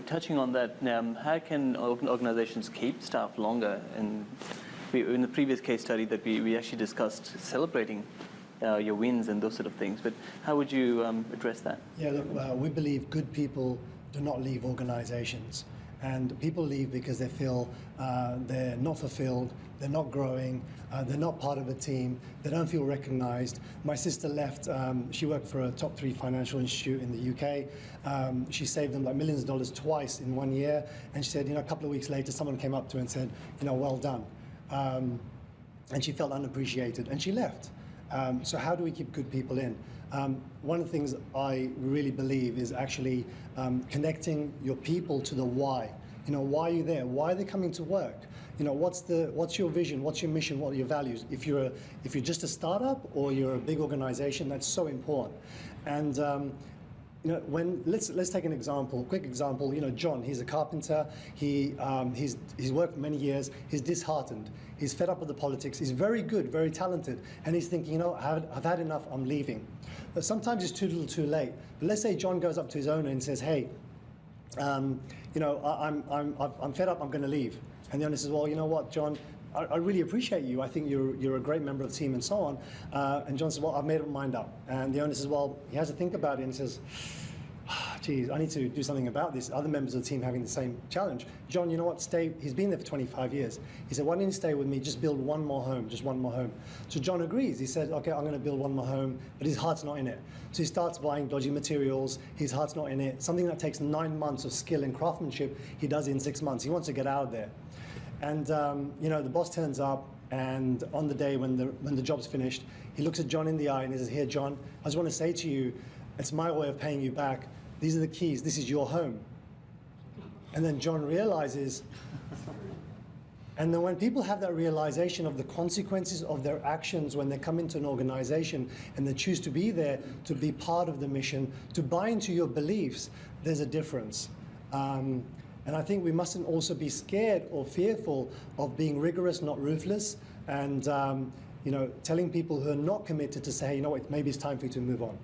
touching on that, how can organizations keep staff longer? And in the previous case study that we actually discussed celebrating your wins and those sort of things. But how would you address that? Yeah, look, we believe good people do not leave organizations. And people leave because they feel they're not fulfilled, they're not growing, they're not part of a team, they don't feel recognized. My sister left, she worked for a top 3 financial institute in the UK. She saved them like millions of dollars twice in 1 year. And she said, a couple of weeks later, someone came up to her and said, well done. And she felt unappreciated and she left. So how do we keep good people in? One of the things I really believe is actually connecting your people to the why. Why are you there? Why are they coming to work? What's your vision? What's your mission? What are your values? If you're just a startup or you're a big organization, that's so important. And let's take an example, quick example. John, he's a carpenter. He's worked for many years. He's disheartened. He's fed up with the politics. He's very good, very talented, and he's thinking, I've had enough. I'm leaving. But sometimes it's too little, too late. But let's say John goes up to his owner and says, "Hey, I'm fed up. I'm going to leave." And the owner says, "Well, you know what, John? I really appreciate you. I think you're a great member of the team and so on." And John says, "Well, I've made up my mind up." And the owner says, "Well," he has to think about it and says, "Geez, I need to do something about this. Other members of the team having the same challenge. John, you know what? Stay." He's been there for 25 years. He said, "Why don't you stay with me? Just build one more home, just one more home." So John agrees. He said, "Okay, I'm going to build one more home," but his heart's not in it. So he starts buying dodgy materials. His heart's not in it. Something that takes 9 months of skill and craftsmanship, he does in 6 months. He wants to get out of there. And the boss turns up, and on the day when the job's finished, he looks at John in the eye and he says, "Here, John, I just want to say to you, it's my way of paying you back. These are the keys. This is your home." And then John realizes, and then when people have that realization of the consequences of their actions when they come into an organization and they choose to be there, to be part of the mission, to buy into your beliefs, there's a difference. And I think we mustn't also be scared or fearful of being rigorous, not ruthless, and telling people who are not committed to say, "Hey, maybe it's time for you to move on."